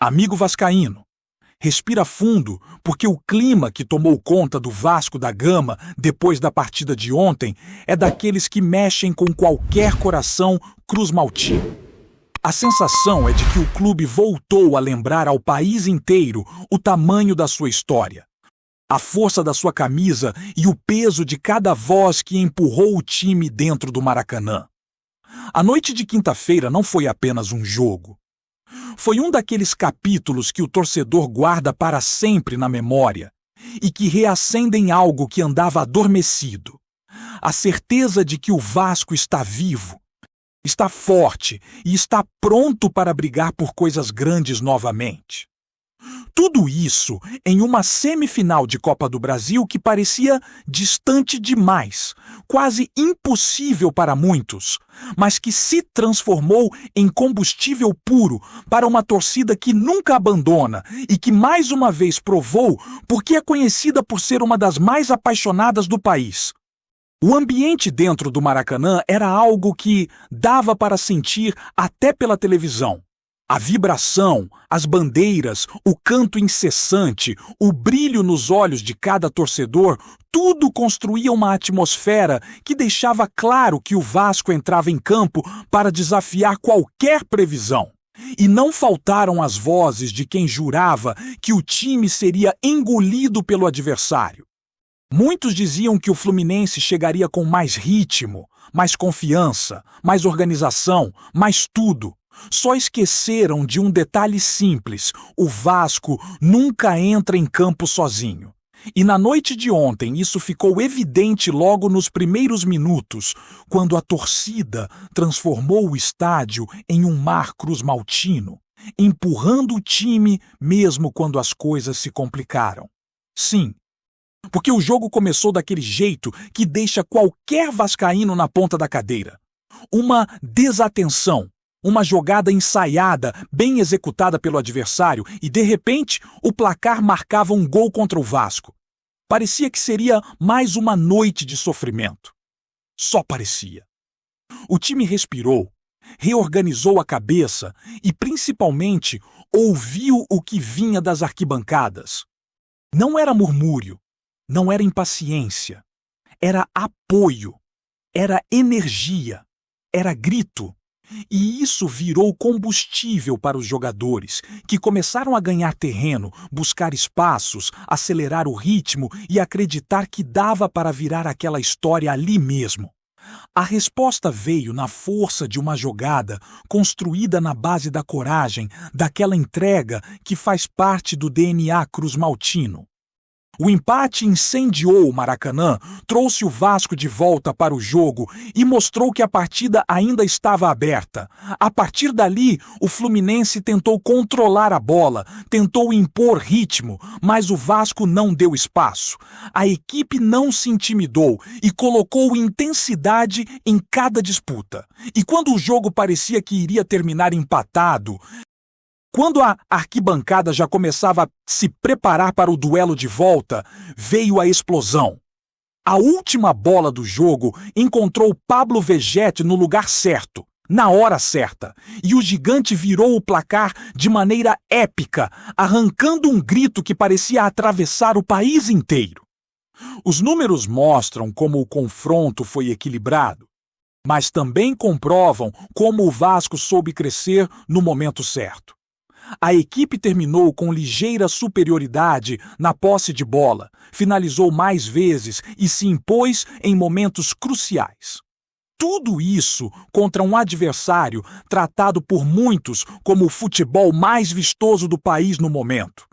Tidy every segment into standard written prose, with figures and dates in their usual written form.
Amigo vascaíno, respira fundo, porque o clima que tomou conta do Vasco da Gama depois da partida de ontem é daqueles que mexem com qualquer coração cruz-maltino. A sensação é de que o clube voltou a lembrar ao país inteiro o tamanho da sua história, a força da sua camisa e o peso de cada voz que empurrou o time dentro do Maracanã. A noite de quinta-feira não foi apenas um jogo. Foi um daqueles capítulos que o torcedor guarda para sempre na memória e que reacendem algo que andava adormecido. A certeza de que o Vasco está vivo, está forte e está pronto para brigar por coisas grandes novamente. Tudo isso em uma semifinal de Copa do Brasil que parecia distante demais, quase impossível para muitos, mas que se transformou em combustível puro para uma torcida que nunca abandona e que mais uma vez provou porque é conhecida por ser uma das mais apaixonadas do país. O ambiente dentro do Maracanã era algo que dava para sentir até pela televisão. A vibração, as bandeiras, o canto incessante, o brilho nos olhos de cada torcedor, tudo construía uma atmosfera que deixava claro que o Vasco entrava em campo para desafiar qualquer previsão. E não faltaram as vozes de quem jurava que o time seria engolido pelo adversário. Muitos diziam que o Fluminense chegaria com mais ritmo, mais confiança, mais organização, mais tudo. Só esqueceram de um detalhe simples: o Vasco nunca entra em campo sozinho. E na noite de ontem isso ficou evidente logo nos primeiros minutos, quando a torcida transformou o estádio em um mar cruz-maltino, empurrando o time mesmo quando as coisas se complicaram. Sim, porque o jogo começou daquele jeito que deixa qualquer vascaíno na ponta da cadeira. Uma desatenção. Uma jogada ensaiada, bem executada pelo adversário, e de repente o placar marcava um gol contra o Vasco. Parecia que seria mais uma noite de sofrimento. Só parecia. O time respirou, reorganizou a cabeça e, principalmente, ouviu o que vinha das arquibancadas. Não era murmúrio, não era impaciência, era apoio, era energia, era grito. E isso virou combustível para os jogadores, que começaram a ganhar terreno, buscar espaços, acelerar o ritmo e acreditar que dava para virar aquela história ali mesmo. A resposta veio na força de uma jogada construída na base da coragem, daquela entrega que faz parte do DNA cruz-maltino. O empate incendiou o Maracanã, trouxe o Vasco de volta para o jogo e mostrou que a partida ainda estava aberta. A partir dali, o Fluminense tentou controlar a bola, tentou impor ritmo, mas o Vasco não deu espaço. A equipe não se intimidou e colocou intensidade em cada disputa. E quando o jogo parecia que iria terminar empatado, quando a arquibancada já começava a se preparar para o duelo de volta, veio a explosão. A última bola do jogo encontrou Pablo Vegetti no lugar certo, na hora certa, e o gigante virou o placar de maneira épica, arrancando um grito que parecia atravessar o país inteiro. Os números mostram como o confronto foi equilibrado, mas também comprovam como o Vasco soube crescer no momento certo. A equipe terminou com ligeira superioridade na posse de bola, finalizou mais vezes e se impôs em momentos cruciais. Tudo isso contra um adversário tratado por muitos como o futebol mais vistoso do país no momento.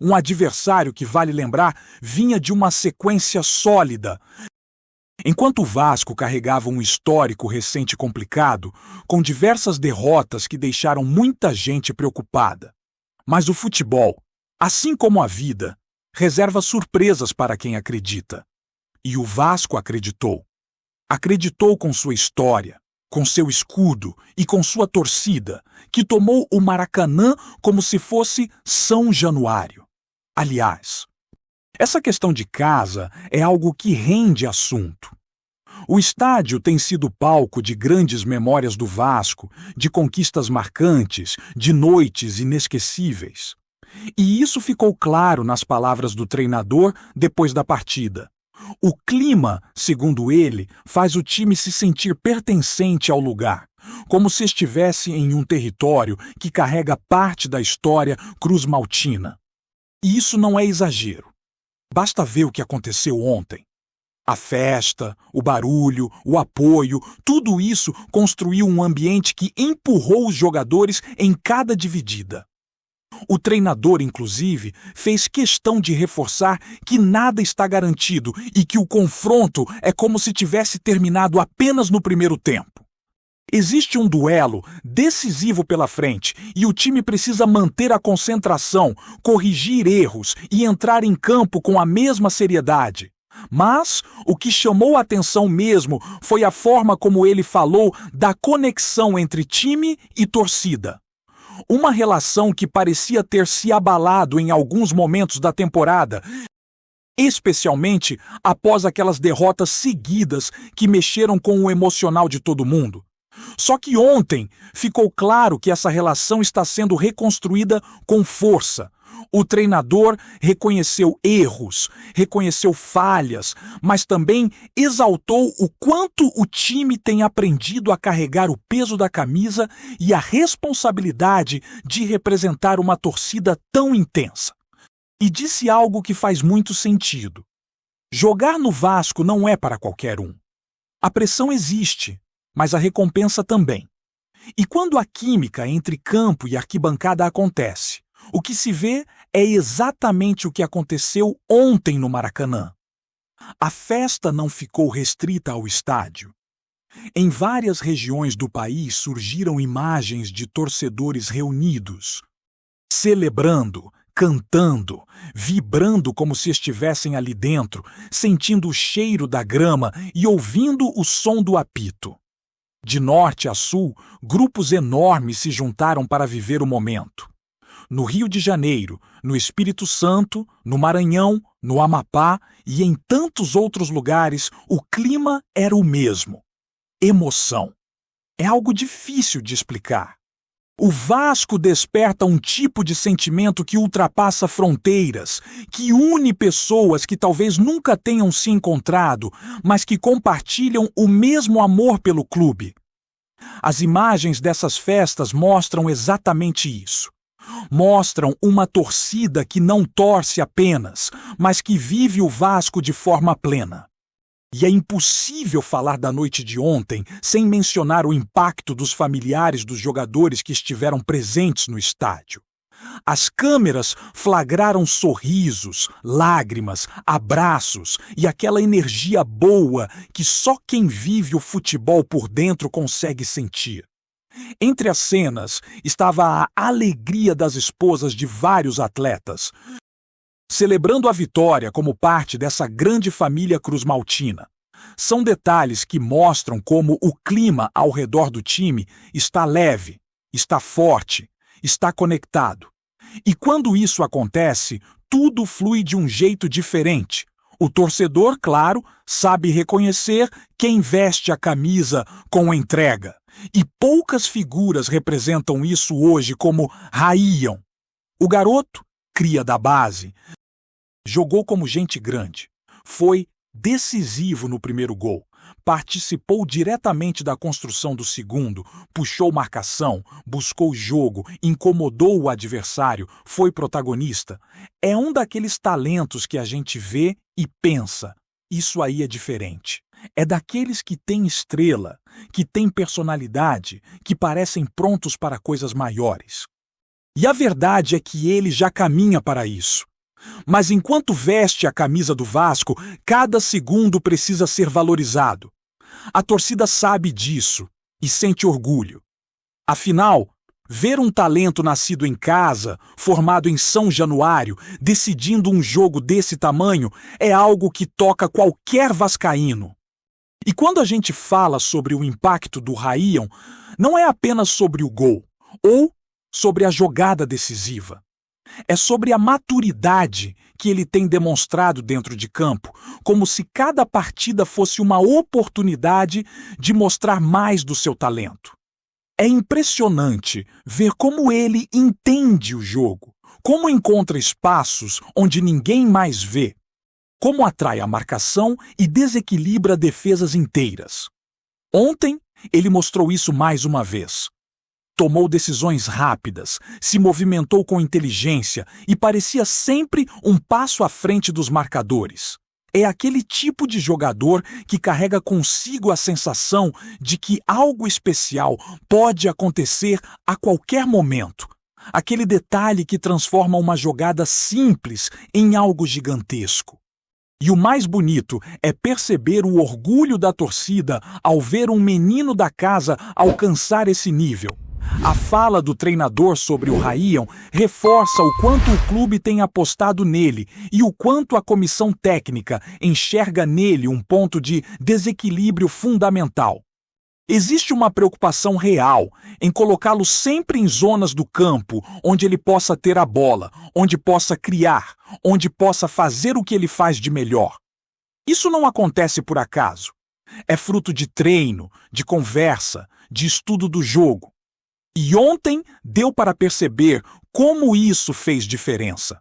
Um adversário que, vale lembrar, vinha de uma sequência sólida. Enquanto o Vasco carregava um histórico recente complicado, com diversas derrotas que deixaram muita gente preocupada. Mas o futebol, assim como a vida, reserva surpresas para quem acredita. E o Vasco acreditou. Acreditou com sua história, com seu escudo e com sua torcida, que tomou o Maracanã como se fosse São Januário. Aliás, essa questão de casa é algo que rende assunto. O estádio tem sido palco de grandes memórias do Vasco, de conquistas marcantes, de noites inesquecíveis. E isso ficou claro nas palavras do treinador depois da partida. O clima, segundo ele, faz o time se sentir pertencente ao lugar, como se estivesse em um território que carrega parte da história cruz-maltina. E isso não é exagero. Basta ver o que aconteceu ontem. A festa, o barulho, o apoio, tudo isso construiu um ambiente que empurrou os jogadores em cada dividida. O treinador, inclusive, fez questão de reforçar que nada está garantido e que o confronto é como se tivesse terminado apenas no primeiro tempo. Existe um duelo decisivo pela frente e o time precisa manter a concentração, corrigir erros e entrar em campo com a mesma seriedade. Mas o que chamou a atenção mesmo foi a forma como ele falou da conexão entre time e torcida. Uma relação que parecia ter se abalado em alguns momentos da temporada, especialmente após aquelas derrotas seguidas que mexeram com o emocional de todo mundo. Só que ontem ficou claro que essa relação está sendo reconstruída com força. O treinador reconheceu erros, reconheceu falhas, mas também exaltou o quanto o time tem aprendido a carregar o peso da camisa e a responsabilidade de representar uma torcida tão intensa. E disse algo que faz muito sentido. Jogar no Vasco não é para qualquer um. A pressão existe, mas a recompensa também. E quando a química entre campo e arquibancada acontece, o que se vê é exatamente o que aconteceu ontem no Maracanã. A festa não ficou restrita ao estádio. Em várias regiões do país surgiram imagens de torcedores reunidos, celebrando, cantando, vibrando como se estivessem ali dentro, sentindo o cheiro da grama e ouvindo o som do apito. De norte a sul, grupos enormes se juntaram para viver o momento. No Rio de Janeiro, no Espírito Santo, no Maranhão, no Amapá e em tantos outros lugares, o clima era o mesmo. Emoção. É algo difícil de explicar. O Vasco desperta um tipo de sentimento que ultrapassa fronteiras, que une pessoas que talvez nunca tenham se encontrado, mas que compartilham o mesmo amor pelo clube. As imagens dessas festas mostram exatamente isso. Mostram uma torcida que não torce apenas, mas que vive o Vasco de forma plena. E é impossível falar da noite de ontem sem mencionar o impacto dos familiares dos jogadores que estiveram presentes no estádio. As câmeras flagraram sorrisos, lágrimas, abraços e aquela energia boa que só quem vive o futebol por dentro consegue sentir. Entre as cenas estava a alegria das esposas de vários atletas, celebrando a vitória como parte dessa grande família cruz-maltina. São detalhes que mostram como o clima ao redor do time está leve, está forte, está conectado. E quando isso acontece, tudo flui de um jeito diferente. O torcedor, claro, sabe reconhecer quem veste a camisa com entrega. E poucas figuras representam isso hoje como Raíon. O garoto, cria da base, jogou como gente grande. Foi decisivo no primeiro gol. Participou diretamente da construção do segundo, puxou marcação, buscou jogo, incomodou o adversário, foi protagonista. É um daqueles talentos que a gente vê e pensa, isso aí é diferente. É daqueles que têm estrela, que têm personalidade, que parecem prontos para coisas maiores. E a verdade é que ele já caminha para isso. Mas enquanto veste a camisa do Vasco, cada segundo precisa ser valorizado. A torcida sabe disso e sente orgulho. Afinal, ver um talento nascido em casa, formado em São Januário, decidindo um jogo desse tamanho, é algo que toca qualquer vascaíno. E quando a gente fala sobre o impacto do Raíon, não é apenas sobre o gol, ou sobre a jogada decisiva. É sobre a maturidade que ele tem demonstrado dentro de campo, como se cada partida fosse uma oportunidade de mostrar mais do seu talento. É impressionante ver como ele entende o jogo, como encontra espaços onde ninguém mais vê, como atrai a marcação e desequilibra defesas inteiras. Ontem, ele mostrou isso mais uma vez. Tomou decisões rápidas, se movimentou com inteligência e parecia sempre um passo à frente dos marcadores. É aquele tipo de jogador que carrega consigo a sensação de que algo especial pode acontecer a qualquer momento. Aquele detalhe que transforma uma jogada simples em algo gigantesco. E o mais bonito é perceber o orgulho da torcida ao ver um menino da casa alcançar esse nível. A fala do treinador sobre o Ryan reforça o quanto o clube tem apostado nele e o quanto a comissão técnica enxerga nele um ponto de desequilíbrio fundamental. Existe uma preocupação real em colocá-lo sempre em zonas do campo onde ele possa ter a bola, onde possa criar, onde possa fazer o que ele faz de melhor. Isso não acontece por acaso. É fruto de treino, de conversa, de estudo do jogo. E ontem deu para perceber como isso fez diferença.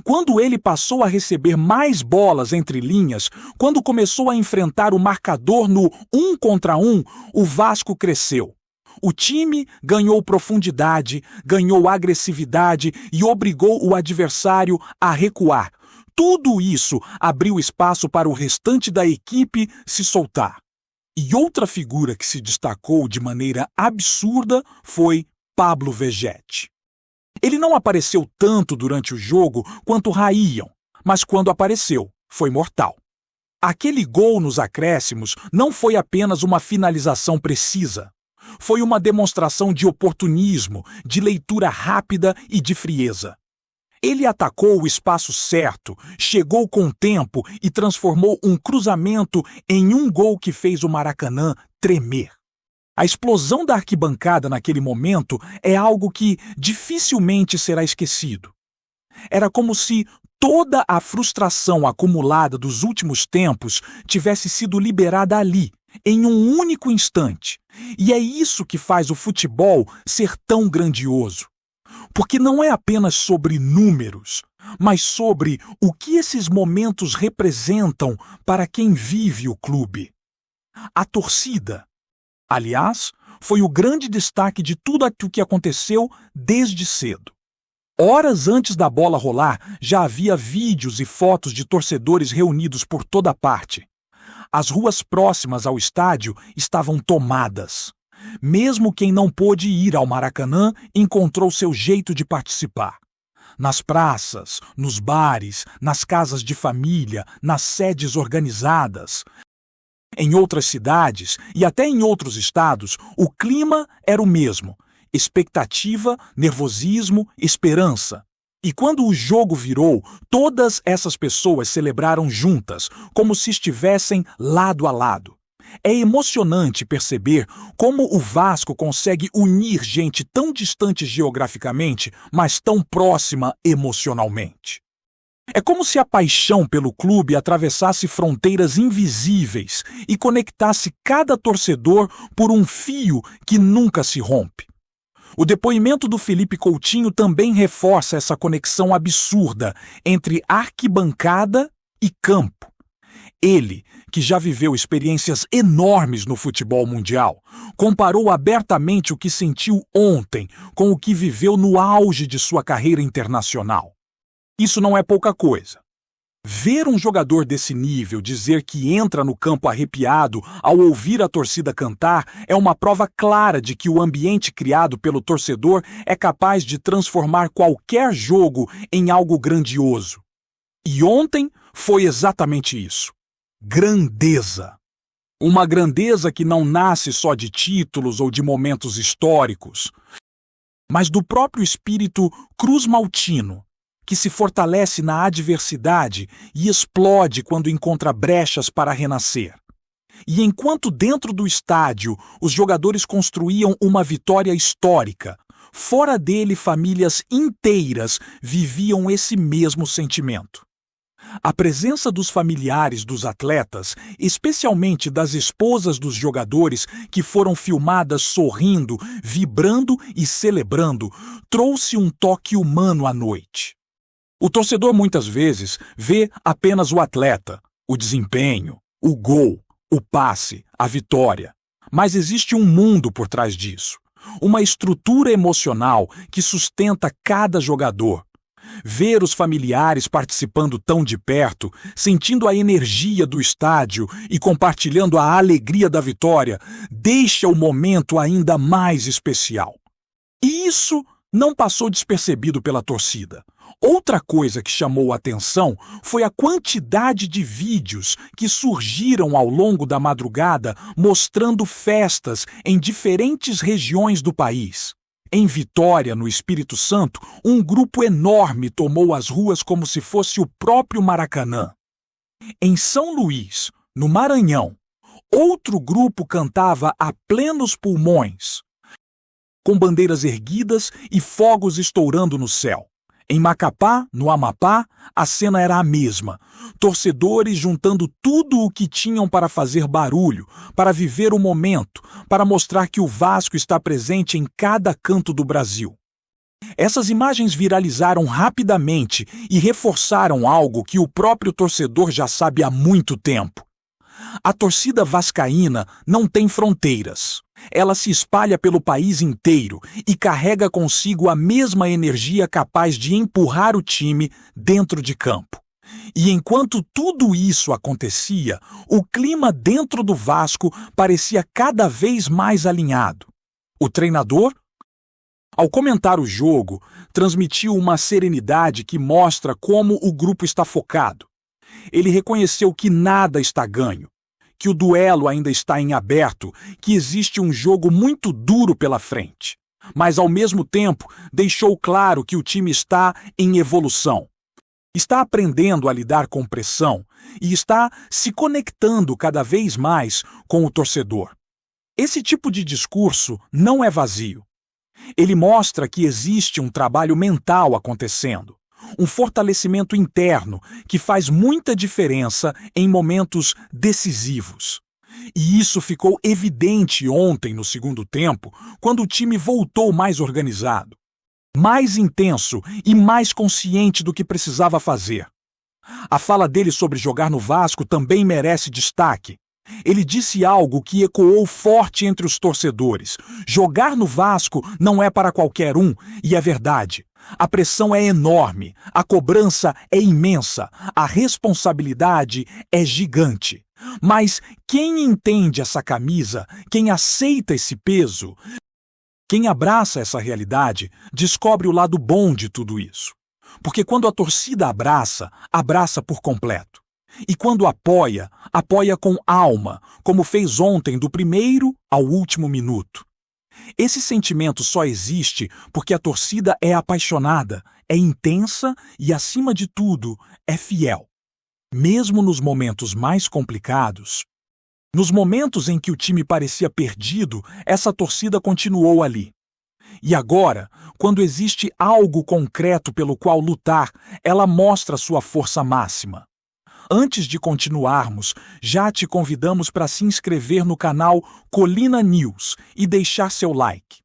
Quando ele passou a receber mais bolas entre linhas, quando começou a enfrentar o marcador no 1 contra 1, o Vasco cresceu. O time ganhou profundidade, ganhou agressividade e obrigou o adversário a recuar. Tudo isso abriu espaço para o restante da equipe se soltar. E outra figura que se destacou de maneira absurda foi Pablo Vegetti. Ele não apareceu tanto durante o jogo quanto Ryan, mas quando apareceu, foi mortal. Aquele gol nos acréscimos não foi apenas uma finalização precisa. Foi uma demonstração de oportunismo, de leitura rápida e de frieza. Ele atacou o espaço certo, chegou com tempo e transformou um cruzamento em um gol que fez o Maracanã tremer. A explosão da arquibancada naquele momento é algo que dificilmente será esquecido. Era como se toda a frustração acumulada dos últimos tempos tivesse sido liberada ali, em um único instante. E é isso que faz o futebol ser tão grandioso. Porque não é apenas sobre números, mas sobre o que esses momentos representam para quem vive o clube. A torcida, aliás, foi o grande destaque de tudo o que aconteceu desde cedo. Horas antes da bola rolar, já havia vídeos e fotos de torcedores reunidos por toda parte. As ruas próximas ao estádio estavam tomadas. Mesmo quem não pôde ir ao Maracanã encontrou seu jeito de participar. Nas praças, nos bares, nas casas de família, nas sedes organizadas. Em outras cidades e até em outros estados, o clima era o mesmo: expectativa, nervosismo, esperança. E quando o jogo virou, todas essas pessoas celebraram juntas, como se estivessem lado a lado. É emocionante perceber como o Vasco consegue unir gente tão distante geograficamente, mas tão próxima emocionalmente. É como se a paixão pelo clube atravessasse fronteiras invisíveis e conectasse cada torcedor por um fio que nunca se rompe. O depoimento do Felipe Coutinho também reforça essa conexão absurda entre arquibancada e campo. Ele, que já viveu experiências enormes no futebol mundial, comparou abertamente o que sentiu ontem com o que viveu no auge de sua carreira internacional. Isso não é pouca coisa. Ver um jogador desse nível dizer que entra no campo arrepiado ao ouvir a torcida cantar é uma prova clara de que o ambiente criado pelo torcedor é capaz de transformar qualquer jogo em algo grandioso. E ontem foi exatamente isso. Grandeza. Uma grandeza que não nasce só de títulos ou de momentos históricos, mas do próprio espírito cruz-maltino, que se fortalece na adversidade e explode quando encontra brechas para renascer. E enquanto dentro do estádio os jogadores construíam uma vitória histórica, Fora dele, famílias inteiras viviam esse mesmo sentimento. A presença dos familiares dos atletas, especialmente das esposas dos jogadores que foram filmadas sorrindo, vibrando e celebrando, trouxe um toque humano à noite. O torcedor muitas vezes vê apenas o atleta, o desempenho, o gol, o passe, a vitória. Mas existe um mundo por trás disso. Uma estrutura emocional que sustenta cada jogador. Ver os familiares participando tão de perto, sentindo a energia do estádio e compartilhando a alegria da vitória, deixa o momento ainda mais especial. E isso não passou despercebido pela torcida. Outra coisa que chamou a atenção foi a quantidade de vídeos que surgiram ao longo da madrugada mostrando festas em diferentes regiões do país. Em Vitória, no Espírito Santo, um grupo enorme tomou as ruas como se fosse o próprio Maracanã. Em São Luís, no Maranhão, outro grupo cantava a plenos pulmões, com bandeiras erguidas e fogos estourando no céu. Em Macapá, no Amapá, a cena era a mesma. Torcedores juntando tudo o que tinham para fazer barulho, para viver o momento, para mostrar que o Vasco está presente em cada canto do Brasil. Essas imagens viralizaram rapidamente e reforçaram algo que o próprio torcedor já sabe há muito tempo. A torcida vascaína não tem fronteiras. Ela se espalha pelo país inteiro e carrega consigo a mesma energia capaz de empurrar o time dentro de campo. E enquanto tudo isso acontecia, o clima dentro do Vasco parecia cada vez mais alinhado. O treinador, ao comentar o jogo, transmitiu uma serenidade que mostra como o grupo está focado. Ele reconheceu que nada está ganho, que o duelo ainda está em aberto, que existe um jogo muito duro pela frente. Mas, ao mesmo tempo, deixou claro que o time está em evolução. Está aprendendo a lidar com pressão e está se conectando cada vez mais com o torcedor. Esse tipo de discurso não é vazio. Ele mostra que existe um trabalho mental acontecendo, um fortalecimento interno que faz muita diferença em momentos decisivos. E isso ficou evidente ontem no segundo tempo, quando o time voltou mais organizado, mais intenso e mais consciente do que precisava fazer. A fala dele sobre jogar no Vasco também merece destaque. Ele disse algo que ecoou forte entre os torcedores. Jogar no Vasco não é para qualquer um, e é verdade. A pressão é enorme, a cobrança é imensa, a responsabilidade é gigante. Mas quem entende essa camisa, quem aceita esse peso, quem abraça essa realidade, descobre o lado bom de tudo isso. Porque quando a torcida abraça, abraça por completo. E quando apoia, apoia com alma, como fez ontem do primeiro ao último minuto. Esse sentimento só existe porque a torcida é apaixonada, é intensa e, acima de tudo, é fiel. Mesmo nos momentos mais complicados, nos momentos em que o time parecia perdido, essa torcida continuou ali. E agora, quando existe algo concreto pelo qual lutar, ela mostra sua força máxima. Antes de continuarmos, já te convidamos para se inscrever no canal Colina News e deixar seu like.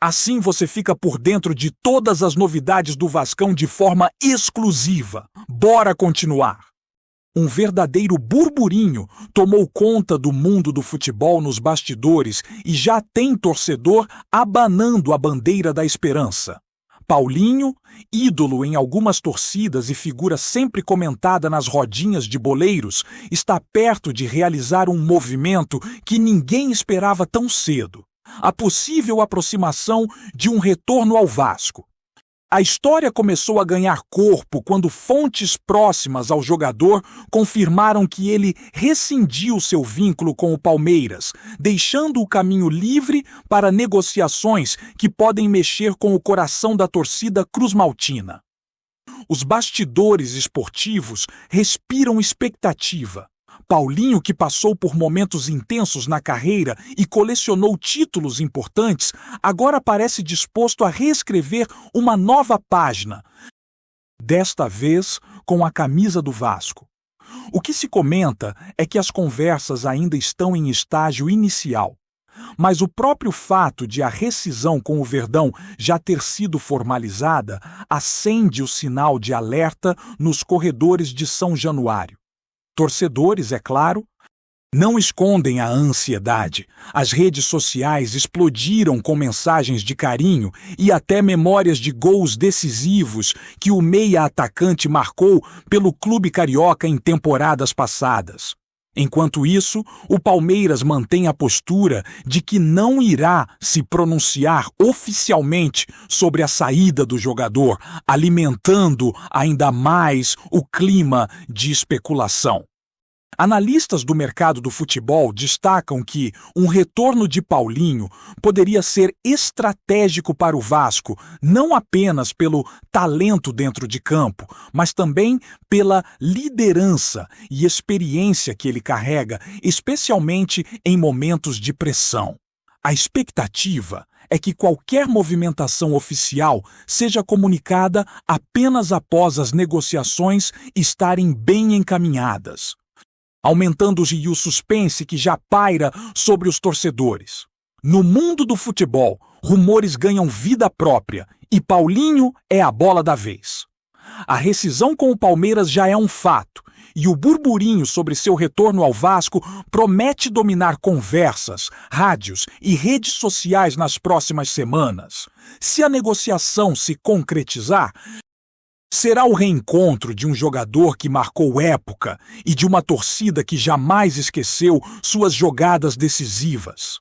Assim você fica por dentro de todas as novidades do Vascão de forma exclusiva. Bora continuar! Um verdadeiro burburinho tomou conta do mundo do futebol nos bastidores e já tem torcedor abanando a bandeira da esperança. Paulinho, ídolo em algumas torcidas e figura sempre comentada nas rodinhas de boleiros, está perto de realizar um movimento que ninguém esperava tão cedo: a possível aproximação de um retorno ao Vasco. A história começou a ganhar corpo quando fontes próximas ao jogador confirmaram que ele rescindiu seu vínculo com o Palmeiras, deixando o caminho livre para negociações que podem mexer com o coração da torcida cruzmaltina. Os bastidores esportivos respiram expectativa. Paulinho, que passou por momentos intensos na carreira e colecionou títulos importantes, agora parece disposto a reescrever uma nova página, desta vez com a camisa do Vasco. O que se comenta é que as conversas ainda estão em estágio inicial, mas o próprio fato de a rescisão com o Verdão já ter sido formalizada acende o sinal de alerta nos corredores de São Januário. Torcedores, é claro, não escondem a ansiedade. As redes sociais explodiram com mensagens de carinho e até memórias de gols decisivos que o meia-atacante marcou pelo clube carioca em temporadas passadas. Enquanto isso, o Palmeiras mantém a postura de que não irá se pronunciar oficialmente sobre a saída do jogador, alimentando ainda mais o clima de especulação. Analistas do mercado do futebol destacam que um retorno de Paulinho poderia ser estratégico para o Vasco, não apenas pelo talento dentro de campo, mas também pela liderança e experiência que ele carrega, especialmente em momentos de pressão. A expectativa é que qualquer movimentação oficial seja comunicada apenas após as negociações estarem bem encaminhadas, aumentando o suspense que já paira sobre os torcedores. No mundo do futebol, rumores ganham vida própria e Paulinho é a bola da vez. A rescisão com o Palmeiras já é um fato e o burburinho sobre seu retorno ao Vasco promete dominar conversas, rádios e redes sociais nas próximas semanas. Se a negociação se concretizar, será o reencontro de um jogador que marcou época e de uma torcida que jamais esqueceu suas jogadas decisivas.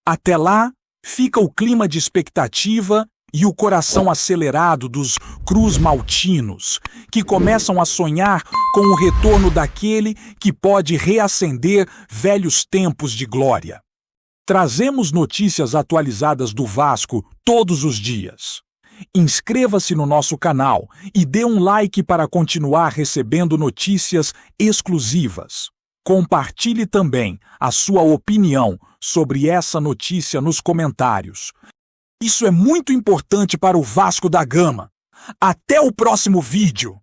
Até lá, fica o clima de expectativa e o coração acelerado dos cruz-maltinos, que começam a sonhar com o retorno daquele que pode reacender velhos tempos de glória. Trazemos notícias atualizadas do Vasco todos os dias. Inscreva-se no nosso canal e dê um like para continuar recebendo notícias exclusivas. Compartilhe também a sua opinião sobre essa notícia nos comentários. Isso é muito importante para o Vasco da Gama. Até o próximo vídeo!